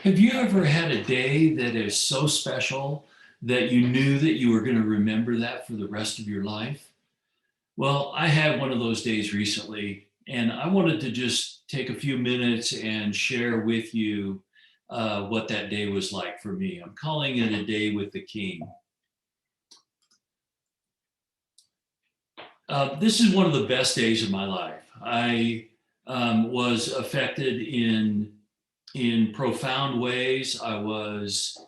Have you ever had a day that is so special that you knew that you were going to remember that for the rest of your life? Well, I had one of those days recently, and I wanted to just take a few minutes and share with you what that day was like for me. I'm calling it a day with the King. This is one of the best days of my life. I was affected in profound ways. I was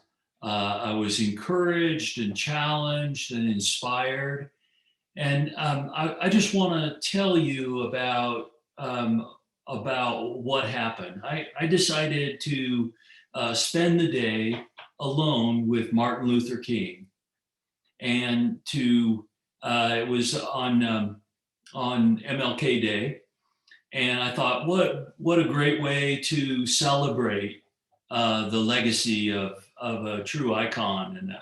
encouraged and challenged and inspired. And I just want to tell you about what happened. I decided to spend the day alone with Martin Luther King, and to it was on MLK Day, and I thought, what a great way to celebrate the legacy of a true icon, and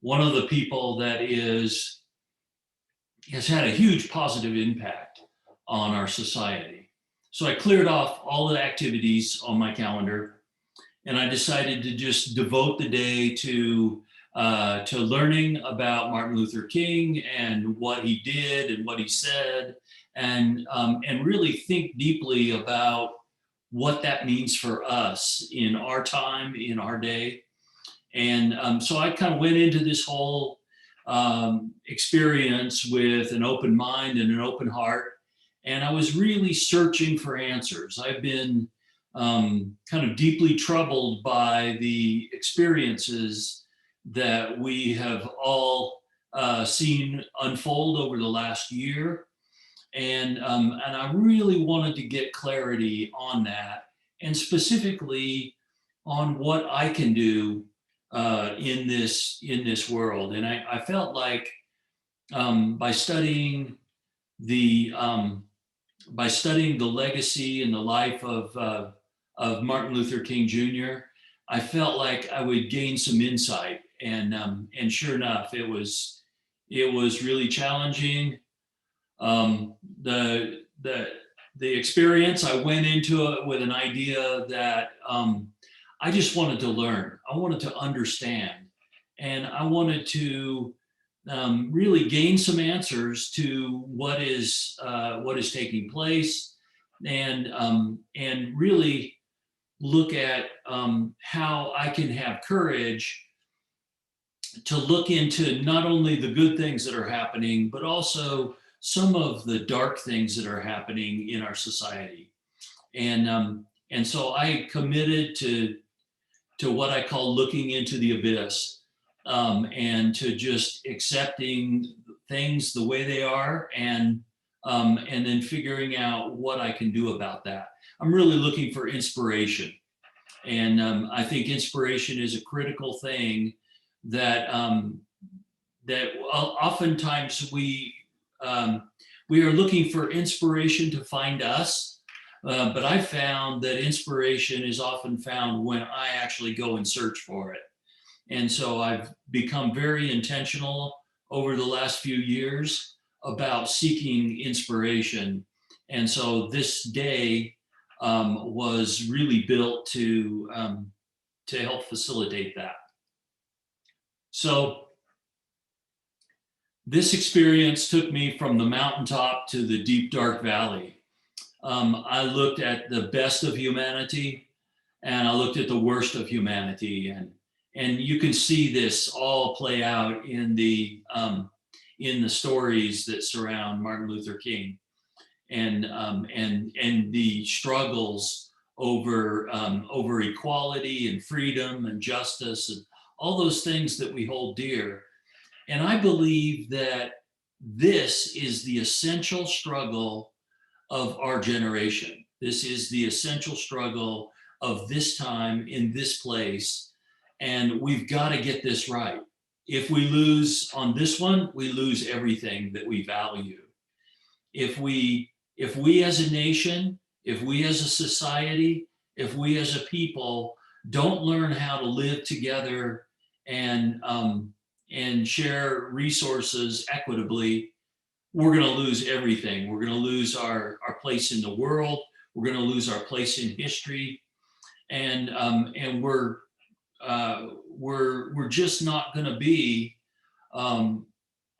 one of the people that has had a huge positive impact on our society. So I cleared off all the activities on my calendar, and I decided to just devote the day to learning about Martin Luther King and what he did and what he said, and really think deeply about what that means for us in our time, in our day. And so I kind of went into this whole experience with an open mind and an open heart. And I was really searching for answers. I've been kind of deeply troubled by the experiences that we have all seen unfold over the last year. And I really wanted to get clarity on that, and specifically on what I can do in this world. And I felt like by the studying the legacy and the life of Martin Luther King Jr., I felt like I would gain some insight. And sure enough, it was really challenging. The experience, I went into it with an idea that I just wanted to learn. I wanted to understand, and I wanted to really gain some answers to what is taking place, and really look at how I can have courage to look into not only the good things that are happening, but also some of the dark things that are happening in our society. And so I committed to what I call looking into the abyss, and to just accepting things the way they are, and then figuring out what I can do about that. I'm really looking for inspiration, and I think inspiration is a critical thing that oftentimes we are looking for inspiration to find us, but I found that inspiration is often found when I actually go and search for it. And so I've become very intentional over the last few years about seeking inspiration. And so this day was really built to help facilitate that. So this experience took me from the mountaintop to the deep, dark valley. I looked at the best of humanity, and I looked at the worst of humanity, and you can see this all play out in the stories that surround Martin Luther King, and the struggles over equality and freedom and justice and all those things that we hold dear. And I believe that this is the essential struggle of our generation. This is the essential struggle of this time in this place. And we've got to get this right. If we lose on this one, we lose everything that we value. If we as a nation, if we as a society, if we as a people don't learn how to live together and share resources equitably, we're going to lose everything. We're going to lose our place in the world. We're going to lose our place in history. and we're just not going to be um,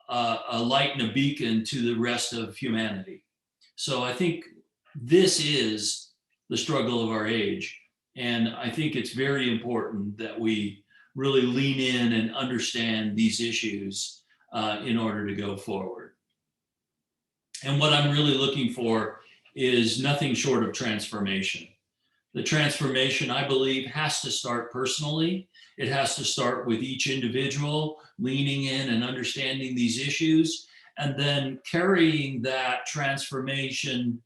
a light and a beacon to the rest of humanity. So I think this is the struggle of our age. And I think it's very important that we really lean in and understand these issues in order to go forward. And what I'm really looking for is nothing short of transformation. The transformation, I believe, has to start personally. It has to start with each individual leaning in and understanding these issues, and then carrying that transformation,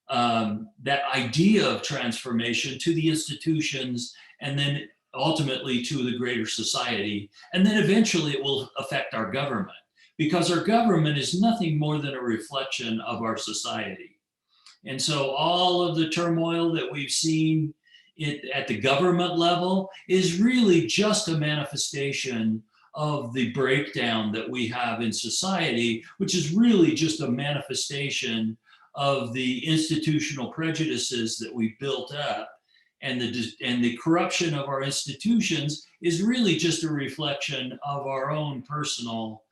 that idea of transformation to the institutions, and then ultimately to the greater society. And then eventually it will affect our government, because our government is nothing more than a reflection of our society. And so all of the turmoil that we've seen at the government level is really just a manifestation of the breakdown that we have in society, which is really just a manifestation of the institutional prejudices that we built up. And the corruption of our institutions is really just a reflection of our own personal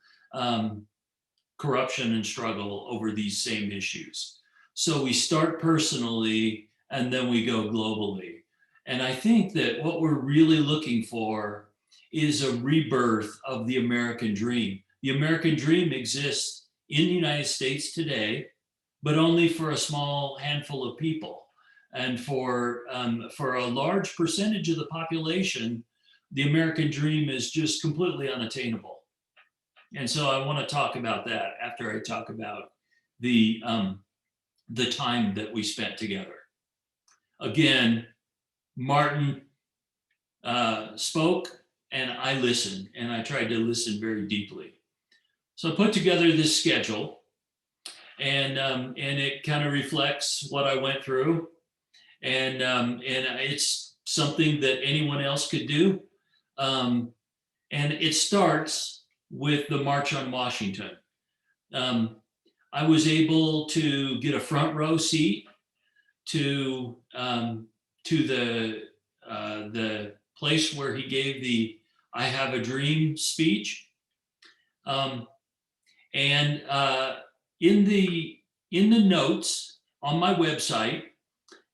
corruption and struggle over these same issues. So we start personally and then we go globally. And I think that what we're really looking for is a rebirth of the American dream. The American dream exists in the United States today, but only for a small handful of people. And for a large percentage of the population, the American dream is just completely unattainable. And so I want to talk about that after I talk about the time that we spent together. Again, Martin spoke and I listened, and I tried to listen very deeply. So I put together this schedule, and it kind of reflects what I went through, and it's something that anyone else could do. And it starts with the March on Washington. I was able to get a front row seat to the place where he gave the "I Have a Dream" speech, and in the notes on my website,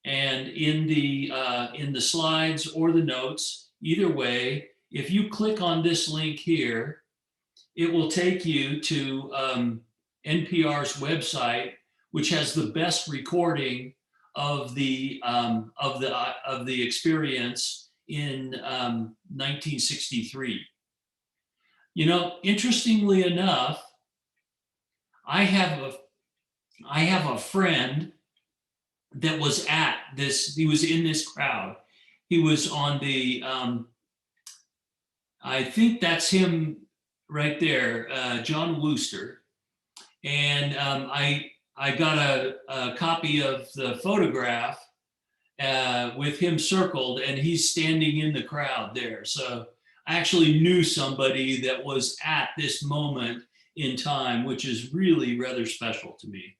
and in the slides or the notes, either way, if you click on this link here, it will take you to NPR's website, which has the best recording of the experience in 1963. You know, interestingly enough, I have a friend that was at this. He was in this crowd. He was on the. I think that's him right there, John Wooster, and I got a copy of the photograph with him circled, and he's standing in the crowd there. So I actually knew somebody that was at this moment in time, which is really rather special to me.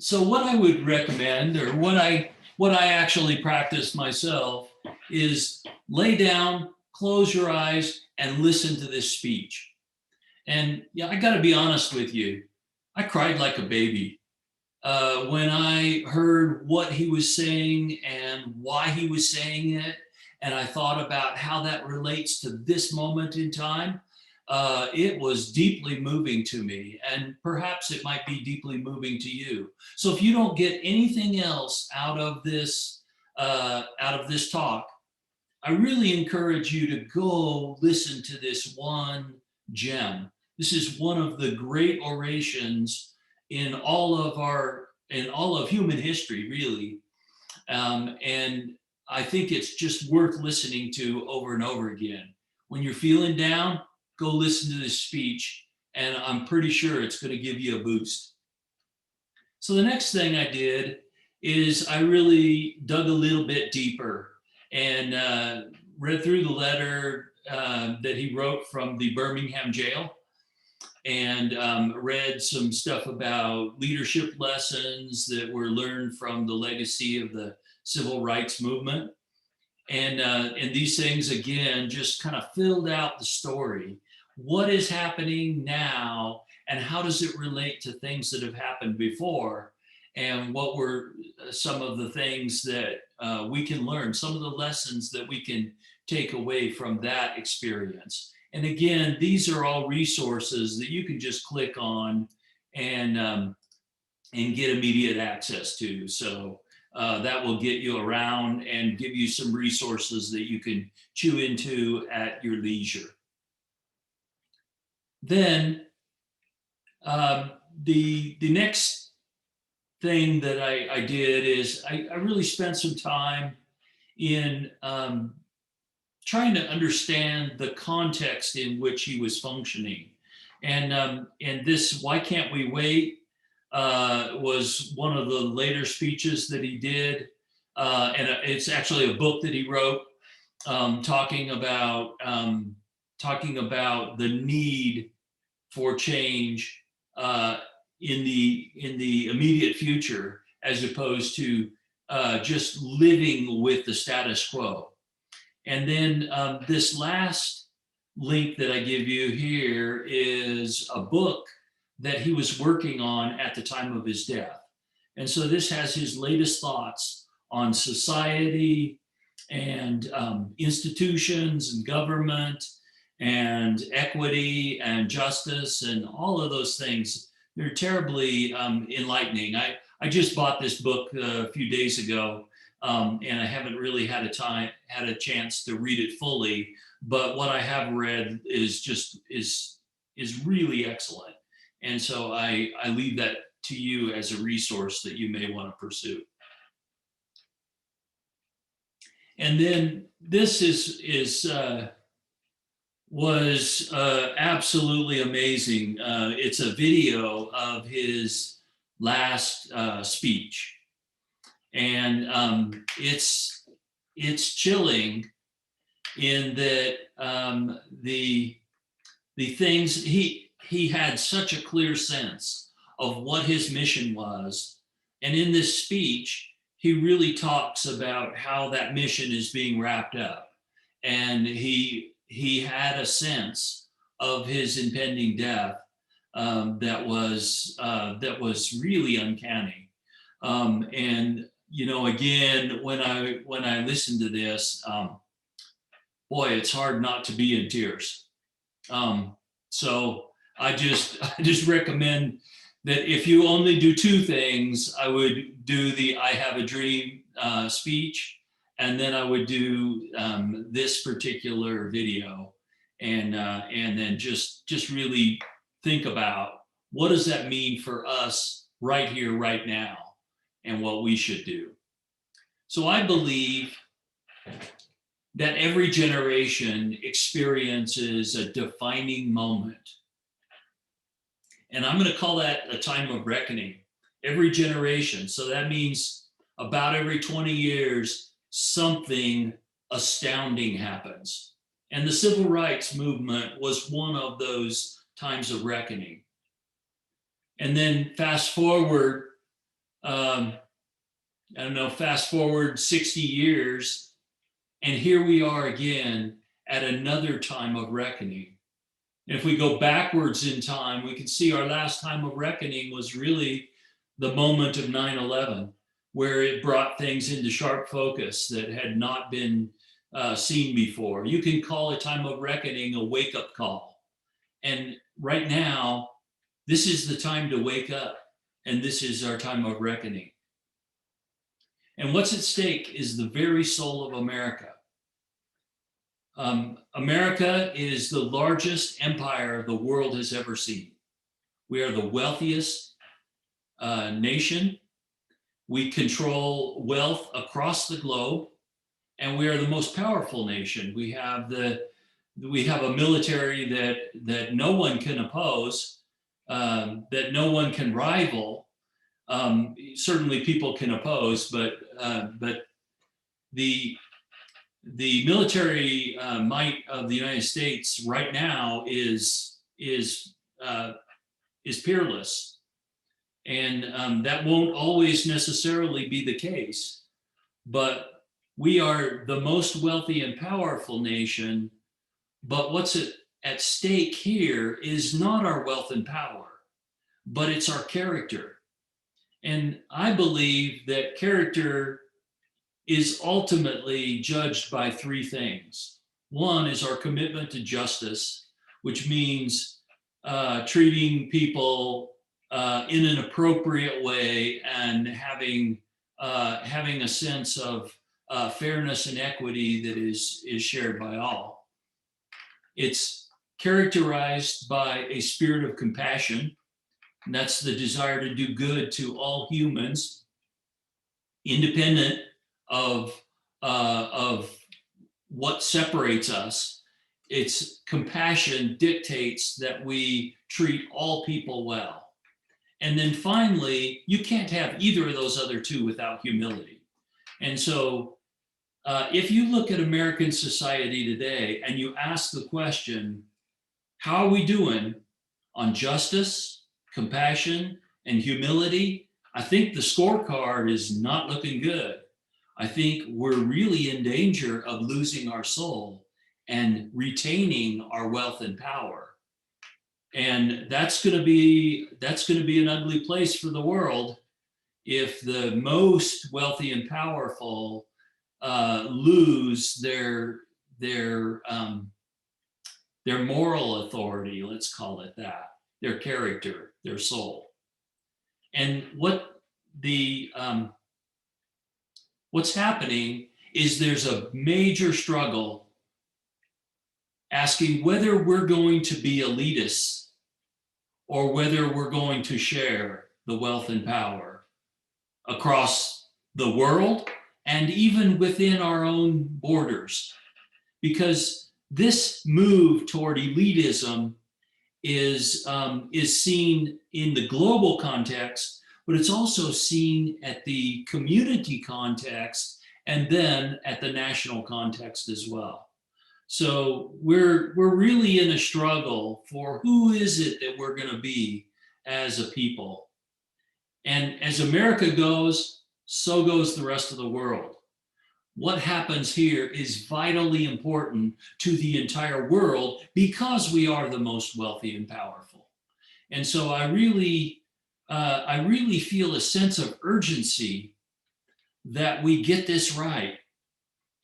So what I would recommend, or what I actually practice myself, is lay down, close your eyes, and listen to this speech. And yeah, I got to be honest with you, I cried like a baby when I heard what he was saying and why he was saying it. And I thought about how that relates to this moment in time. It was deeply moving to me, and perhaps it might be deeply moving to you. So if you don't get anything else out of this talk, I really encourage you to go listen to this one gem. This is one of the great orations in all of human history, really. And I think it's just worth listening to over and over again. When you're feeling down, go listen to this speech, and I'm pretty sure it's going to give you a boost. So the next thing I did is I really dug a little bit deeper and read through the letter that he wrote from the Birmingham jail. and read some stuff about leadership lessons that were learned from the legacy of the civil rights movement. And these things, again, just kind of filled out the story. What is happening now, and how does it relate to things that have happened before? And what were some of the things that we can learn, some of the lessons that we can take away from that experience? And again, these are all resources that you can just click on and get immediate access to. So that will get you around and give you some resources that you can chew into at your leisure. Then the next thing that I did is I really spent some time in trying to understand the context in which he was functioning. And this Why Can't We Wait was one of the later speeches that he did. And it's actually a book that he wrote talking about the need for change in the immediate future, as opposed to just living with the status quo. And then this last link that I give you here is a book that he was working on at the time of his death. And so this has his latest thoughts on society and institutions and government and equity and justice and all of those things. They're terribly enlightening. I just bought this book a few days ago, and I haven't really had a chance to read it fully. But what I have read is really excellent. And so I leave that to you as a resource that you may want to pursue. And then this was absolutely amazing. It's a video of his last speech, and it's chilling in that the things he had such a clear sense of what his mission was, and in this speech he really talks about how that mission is being wrapped up, and he had a sense of his impending death that was really uncanny. And you know, again, when I listened to this, boy, it's hard not to be in tears. So I just recommend that if you only do two things, I would do the I Have a Dream speech, and then I would do this particular video, and then just really think about what does that mean for us right here, right now, and what we should do. So I believe that every generation experiences a defining moment. And I'm going to call that a time of reckoning. Every generation. So that means about every 20 years, something astounding happens. And the civil rights movement was one of those times of reckoning. And then fast forward, fast forward 60 years, and here we are again at another time of reckoning. And if we go backwards in time, we can see our last time of reckoning was really the moment of 9/11, where it brought things into sharp focus that had not been seen before. You can call a time of reckoning a wake-up call. And right now, this is the time to wake up, and this is our time of reckoning. And what's at stake is the very soul of America. America is the largest empire the world has ever seen. We are the wealthiest nation. We control wealth across the globe, and we are the most powerful nation. We have a military that no one can oppose, that no one can rival. Certainly, people can oppose, but the military might of the United States right now is is peerless. And that won't always necessarily be the case, but we are the most wealthy and powerful nation. But what's at stake here is not our wealth and power, but it's our character. And I believe that character is ultimately judged by three things. One is our commitment to justice, which means treating people in an appropriate way and having a sense of fairness and equity that is shared by all. It's characterized by a spirit of compassion, and that's the desire to do good to all humans, independent of what separates us. It's compassion dictates that we treat all people well. And then finally, you can't have either of those other two without humility. And so if you look at American society today and you ask the question, how are we doing on justice, compassion, and humility? I think the scorecard is not looking good. I think we're really in danger of losing our soul and retaining our wealth and power. And that's going to be an ugly place for the world if the most wealthy and powerful lose their moral authority, let's call it that, their character, their soul. And what's happening is there's a major struggle asking whether we're going to be elitists or whether we're going to share the wealth and power across the world and even within our own borders. Because this move toward elitism is seen in the global context, but it's also seen at the community context and then at the national context as well. So we're really in a struggle for who is it that we're going to be as a people. And as America goes, so goes the rest of the world. What happens here is vitally important to the entire world because we are the most wealthy and powerful. And so I really feel a sense of urgency that we get this right,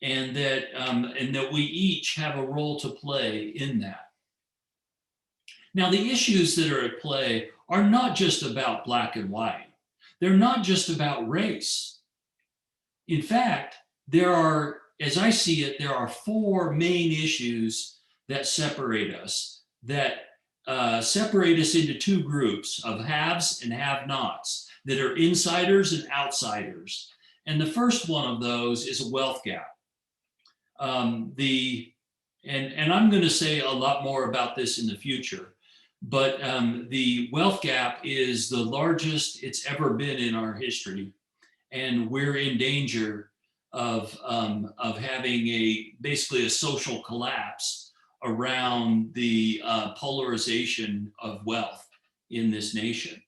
and that we each have a role to play in that. Now, the issues that are at play are not just about black and white. They're not just about race. In fact, there are, as I see it, there are four main issues that separate us, separate us into two groups of haves and have-nots that are insiders and outsiders. And the first one of those is a wealth gap. And I'm going to say a lot more about this in the future, but the wealth gap is the largest it's ever been in our history, and we're in danger of having basically a social collapse around the polarization of wealth in this nation.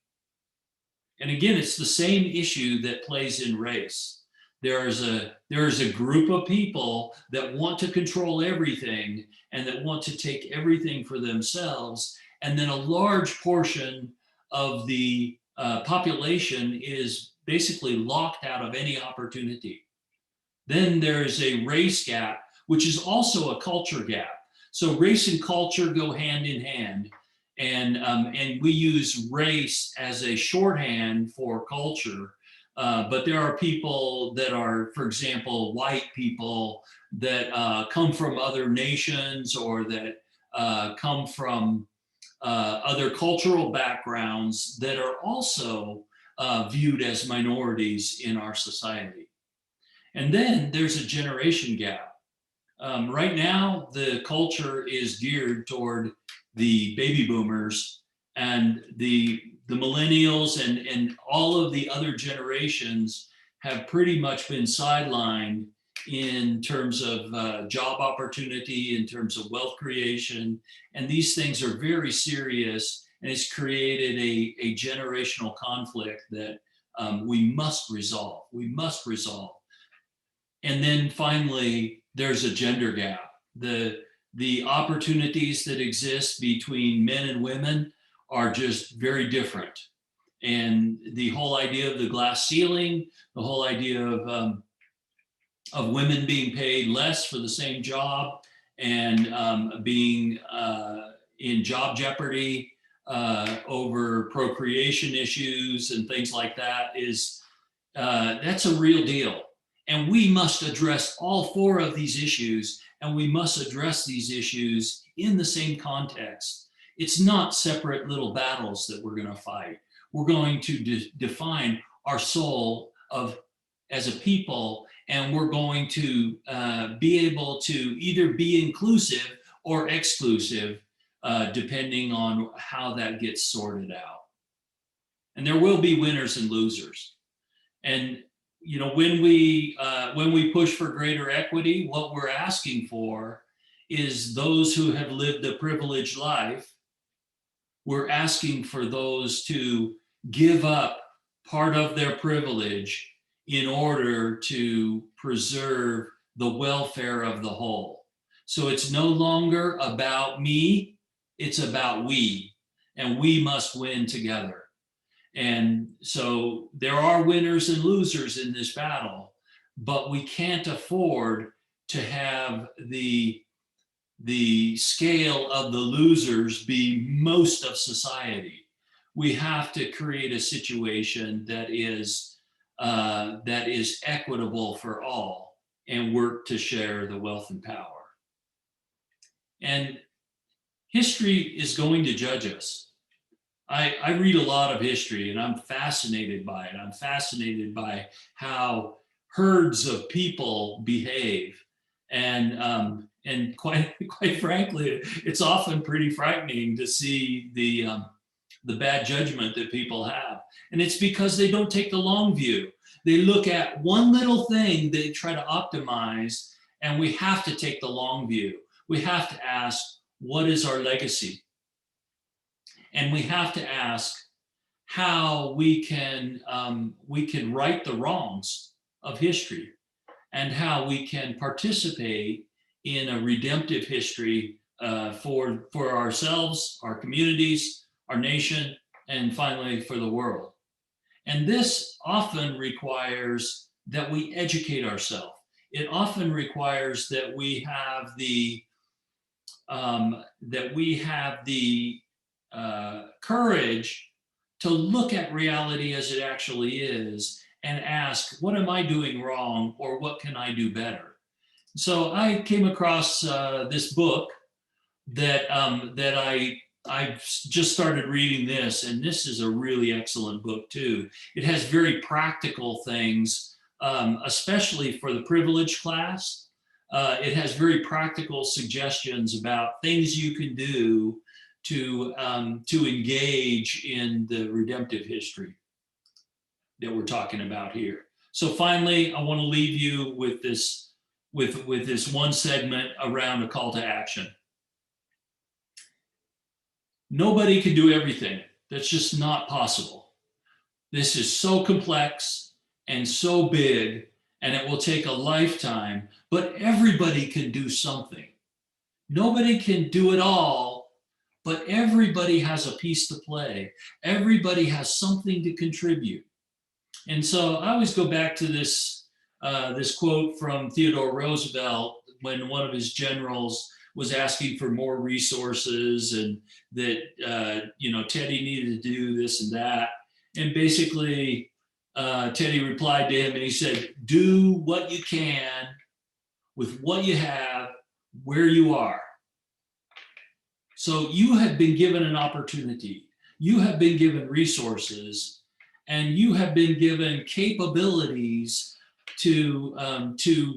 And again, it's the same issue that plays in race. There is a group of people that want to control everything and that want to take everything for themselves. And then a large portion of the population is basically locked out of any opportunity. Then there's a race gap, which is also a culture gap. So race and culture go hand in hand. And we use race as a shorthand for culture. But there are people that are, for example, white people that come from other nations or that come from other cultural backgrounds that are also viewed as minorities in our society. And then there's a generation gap. Right now, the culture is geared toward the baby boomers, and the millennials and all of the other generations have pretty much been sidelined in terms of job opportunity, in terms of wealth creation. And these things are very serious, and it's created a generational conflict that we must resolve. We must resolve. And then finally, there's a gender gap. The opportunities that exist between men and women are just very different. And the whole idea of the glass ceiling, the whole idea of women being paid less for the same job and being in job jeopardy over procreation issues and things like that is that's a real deal. And we must address all four of these issues, and we must address these issues in the same context. It's not separate little battles that we're going to fight. We're going to define our soul of as a people, and we're going to be able to either be inclusive or exclusive, depending on how that gets sorted out. And there will be winners and losers. And you know, when we push for greater equity, what we're asking for is those who have lived a privileged life. We're asking for those to give up part of their privilege in order to preserve the welfare of the whole. So it's no longer about me, it's about we, and we must win together. And so there are winners and losers in this battle, but we can't afford to have the scale of the losers be most of society. We have to create a situation that is equitable for all and work to share the wealth and power. And history is going to judge us. I read a lot of history and I'm fascinated by it. I'm fascinated by how herds of people behave. And quite frankly, it's often pretty frightening to see the bad judgment that people have. And it's because they don't take the long view. They look at one little thing they try to optimize, and we have to take the long view. We have to ask, what is our legacy? And we have to ask how we can right the wrongs of history and how we can participate in a redemptive history for ourselves, our communities, our nation, and finally for the world. And this often requires that we educate ourselves. It often requires that we have the courage to look at reality as it actually is and ask, what am I doing wrong, or what can I do better? So I came across this book that I've just started reading this, and this is a really excellent book too. It has very practical things, especially for the privileged class. It has very practical suggestions about things you can do to engage in the redemptive history that we're talking about here. So finally, I want to leave you with this one segment around a call to action. Nobody can do everything. That's just not possible. This is so complex and so big, and it will take a lifetime, but everybody can do something. Nobody can do it all, but everybody has a piece to play. Everybody has something to contribute. And so I always go back to this quote from Theodore Roosevelt when one of his generals was asking for more resources, and that Teddy needed to do this and that. And basically, Teddy replied to him and he said, "Do what you can with what you have, where you are." So you have been given an opportunity. You have been given resources, and you have been given capabilities to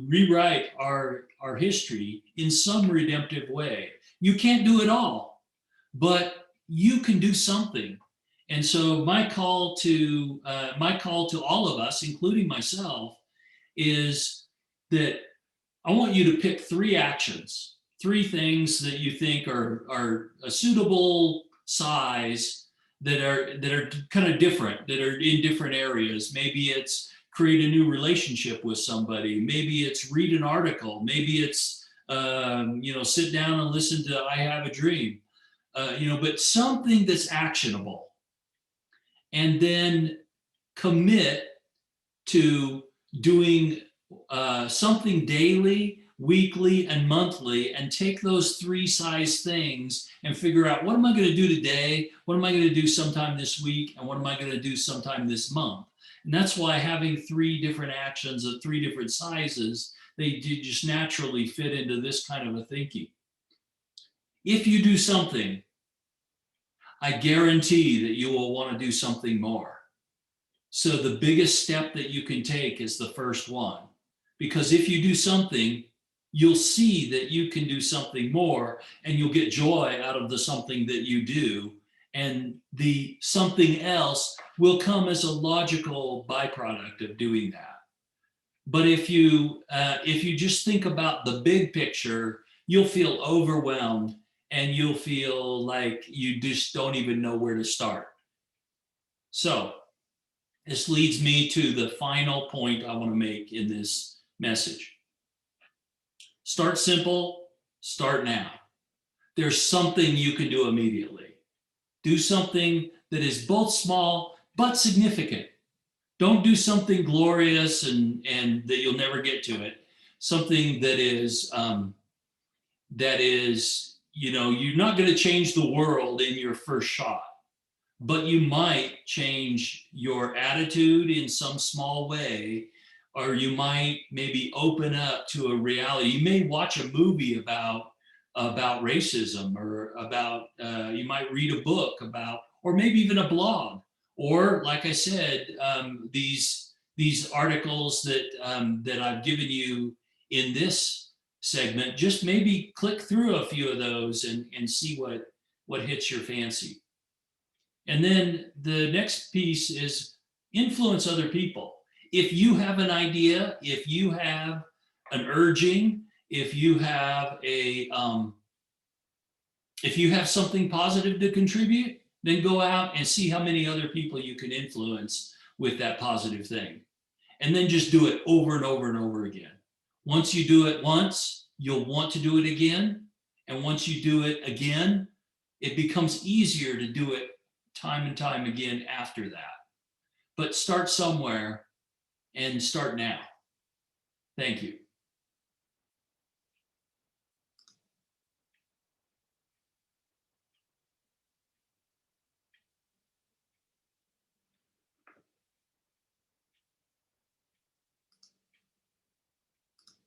rewrite our history in some redemptive way. You can't do it all, but you can do something. And so my call to all of us, including myself, is that I want you to pick 3 actions, 3 things that you think are suitable size that are kind of different, that are in different areas. Maybe it's create a new relationship with somebody. Maybe it's read an article. Maybe it's sit down and listen to I Have a Dream. But something that's actionable, and then commit to doing something daily, weekly, and monthly, and take those three size things and figure out, what am I going to do today? What am I going to do sometime this week? And what am I going to do sometime this month? And that's why having three different actions of three different sizes, they just naturally fit into this kind of a thinking. If you do something, I guarantee that you will want to do something more. So the biggest step that you can take is the first one. Because if you do something, you'll see that you can do something more, and you'll get joy out of the something that you do. And the something else will come as a logical byproduct of doing that. But if you just think about the big picture, you'll feel overwhelmed, and you'll feel like you just don't even know where to start. So this leads me to the final point I want to make in this message. Start simple, start now. There's something you can do immediately. Do something that is both small but significant. Don't do something glorious and that you'll never get to it. Something that is you're not going to change the world in your first shot, but you might change your attitude in some small way, or you might maybe open up to a reality. You may watch a movie about racism, or about you might read a book about, or maybe even a blog, or like I said, these articles that I've given you in this segment. Just maybe click through a few of those and see what hits your fancy. And then the next piece is influence other people. If you have an idea, if you have an urging, if you have something positive to contribute, then go out and see how many other people you can influence with that positive thing. And then just do it over and over and over again. Once you do it once, you'll want to do it again. And once you do it again, it becomes easier to do it time and time again after that. But start somewhere, and start now. Thank you.